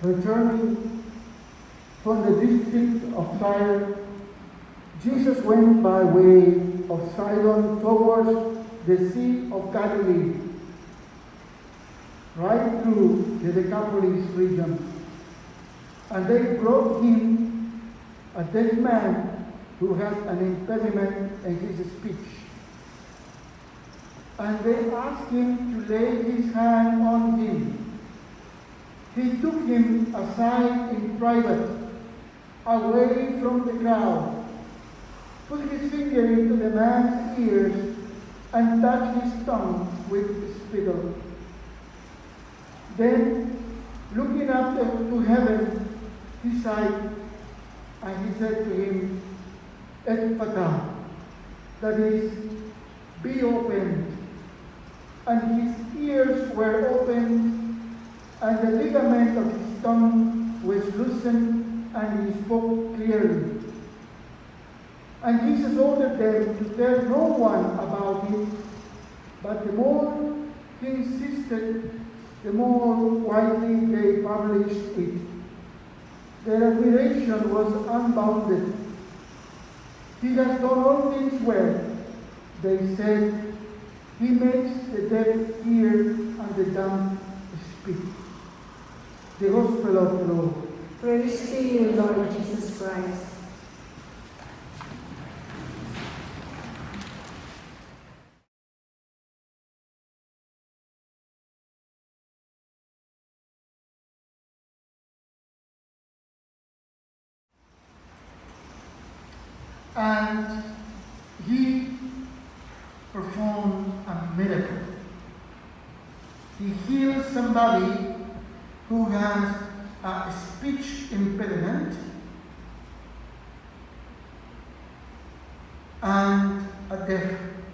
Returning from the district of Tyre, Jesus went by way of Sidon towards the Sea of Galilee, right through the Decapolis region. And they brought him a deaf man who had an impediment in his speech. And they asked him to lay his hand on him. He took him aside in private, away from the crowd, put his finger into the man's ears, and touched his tongue with spittle. Then, looking up to heaven, he sighed, and he said to him, Sept.5, that is, be opened. And his ears were opened, and the ligament of his tongue was loosened, and he spoke clearly. And Jesus ordered them to tell no one about it, but the more he insisted, the more widely they published it. Their admiration was unbounded. He has done all things well, they said. He makes the deaf hear and the dumb speak. The Gospel of the Lord. Praise to you, Lord Jesus Christ. And he performed a miracle. He healed somebody who has a speech impediment and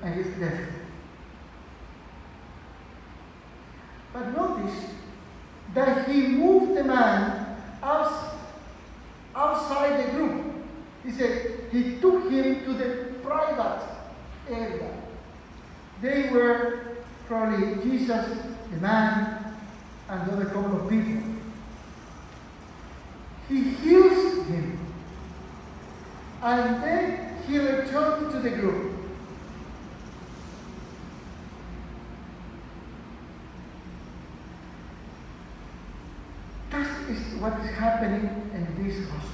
is deaf. But notice that he moved the man outside the group. He said he took him to the private area. They were probably Jesus, the man, and another couple of people. He heals him. And then he returned to the group. That is what is happening in this gospel.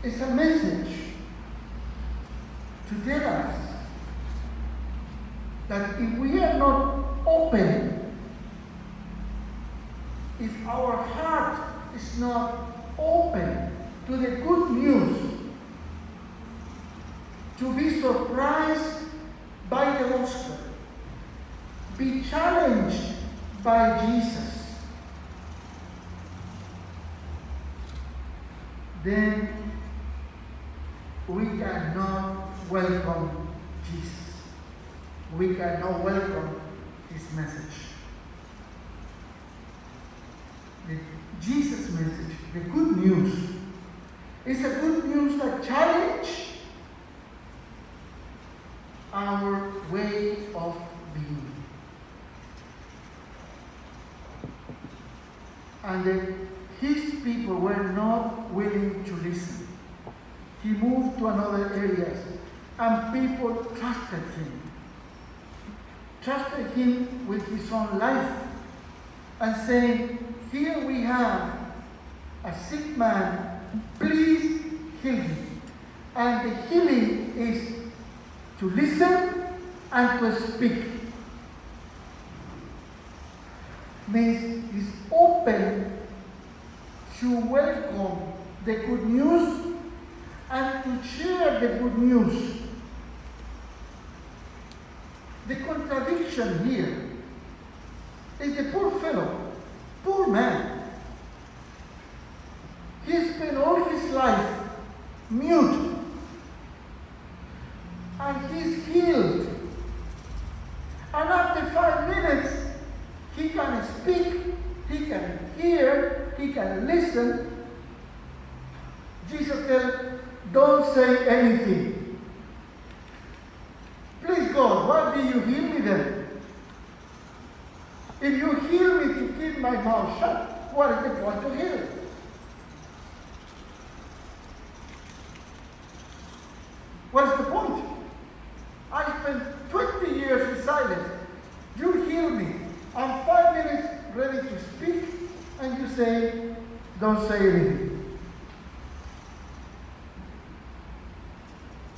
It's a message to tell us that if we are not open, if our heart is not open to the good news, to be surprised by the gospel, be challenged by Jesus, then we cannot welcome Jesus. We cannot welcome his message. The Jesus message, the good news, is a good news that challenges our way of being. And his people were not willing to listen. He moved to another areas, and people trusted him. Trusted him with his own life, and saying, here we have a sick man, please heal him. And the healing is to listen and to speak. Means he's open to welcome the good news and to share the good news. The contradiction here is the poor fellow, poor man. He spent all his life mute, and he's healed. And after 5 minutes, he can speak, he can hear, he can listen. Jesus said, don't say anything. Please God, why do you heal me then? If you heal me to keep my mouth shut, what is the point of healing? What is the point? I spent 20 years in silence. You heal me. I'm 5 minutes ready to speak, and you say, don't say anything.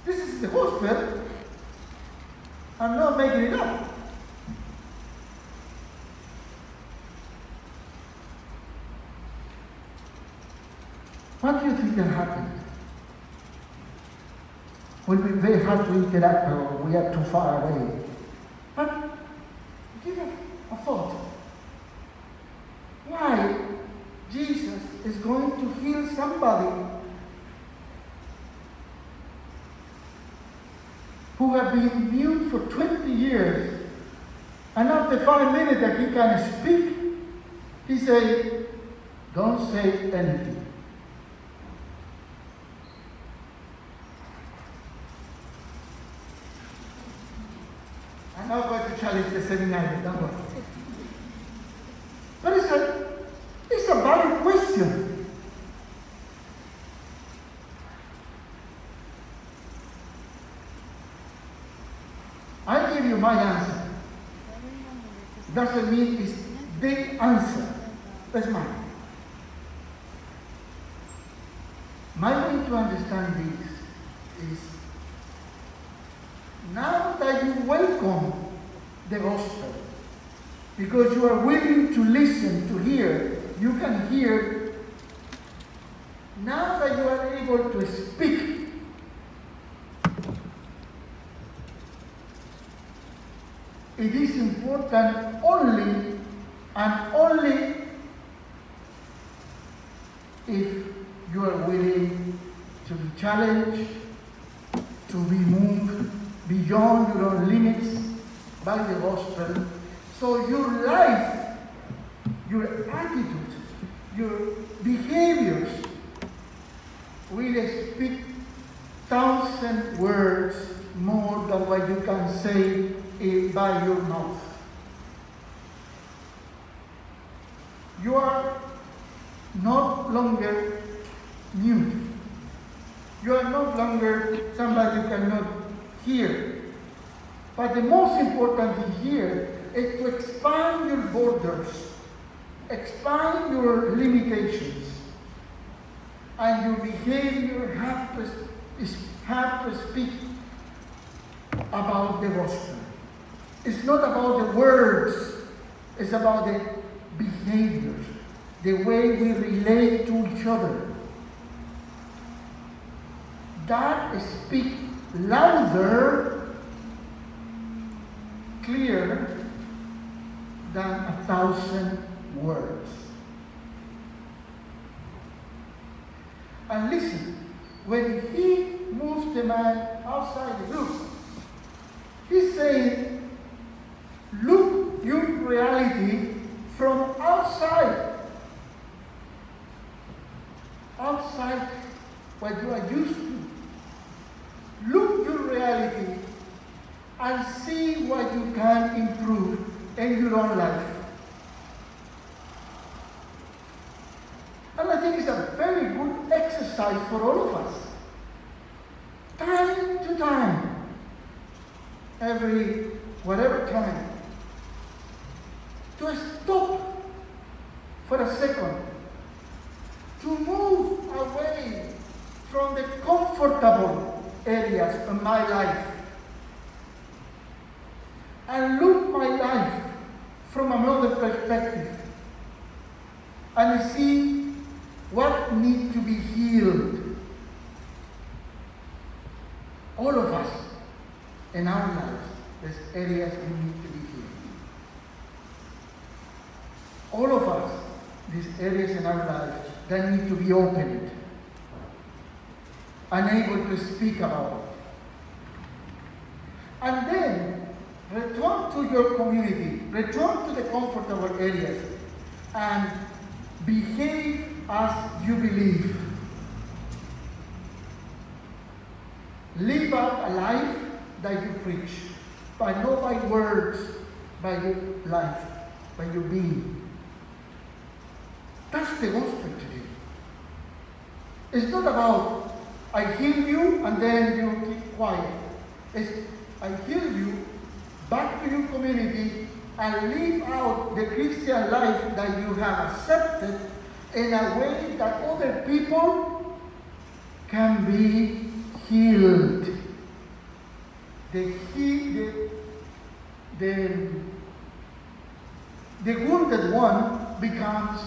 This is the gospel. I'm not making it up. What do you think that happened? Will be very hard to interact, or we are too far away. But give a thought. Why Jesus is going to heal somebody who have been mute for 20 years, and after 5 minutes that he can speak, he say, don't say anything. I'm not going to challenge the seminary, don't worry. But it's a valid question. I'll give you my answer. Doesn't mean it's the answer. That's mine. My way to understand this is, now that you welcome the gospel, because you are willing to listen, to hear, you can hear. Now that you are able to speak, it is important only and only if you are willing to be challenged, to be moved beyond your own limits by the gospel. So your life, your attitude, your behaviors will speak 1,000 words more than what you can say by your mouth. You are no longer mute. You are no longer somebody who cannot hear. But the most important thing here is to expand your borders, expand your limitations, and your behavior have to speak about the gospel. It's not about the words, it's about the behaviors, the way we relate to each other. That speaks louder, clearer than 1,000 words. And listen, when he moves the man outside the room, he's saying, look your reality from outside what you are used to. Look your reality and see what you can improve in your own life. And I think it's a very good exercise for all of us. Time to time, whatever time, to stop for a second, to move away from the comfortable areas of my life and look my life from another perspective and see what needs to be healed. All of us in our lives, there's areas we need to be healed. All of us, these areas in our lives that need to be opened, unable to speak about it. And then return to your community, return to the comfortable areas, and behave as you believe. Live out a life that you preach, but not by words, by your life, by your being. That's the gospel today. It's not about I heal you and then you keep quiet. It's I heal you, back to your community, and live out the Christian life that you have accepted in a way that other people can be healed. The wounded one becomes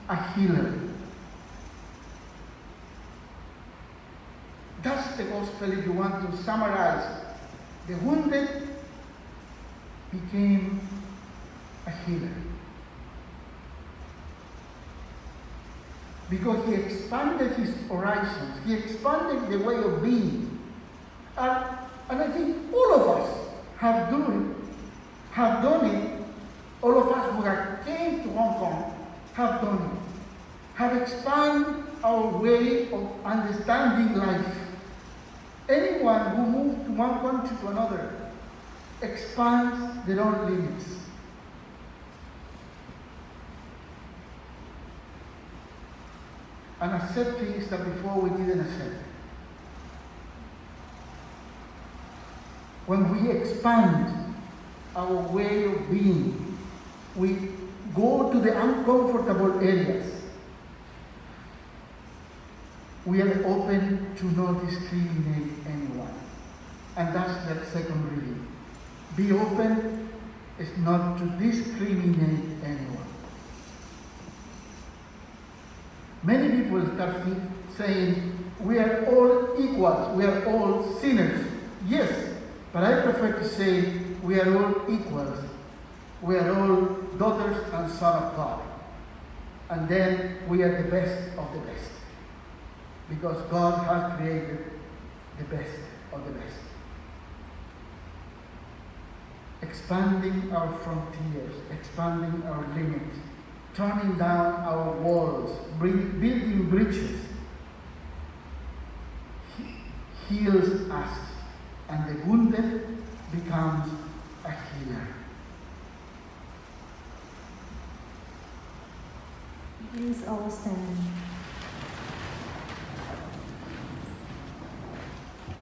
a healer. That's the gospel if you want to summarize. The wounded became a healer. Because he expanded his horizons. He expanded the way of being. And I think all of us have done it. All of us who have came to Hong Kong have done it. Have expanded our way of understanding life. Anyone who moves to one country to another expands their own limits. And accept things that before we didn't accept. When we expand our way of being, we go to the uncomfortable areas. We are open to not discriminate anyone. And that's the second reading. Be open is not to discriminate anyone. Many people start saying, we are all equals, we are all sinners. Yes, but I prefer to say, we are all equals. We are all daughters and sons of God. And then we are the best of the best. Because God has created the best of the best. Expanding our frontiers, expanding our limits, turning down our walls, building bridges, heals us, and the wounded becomes a healer. Please all stand.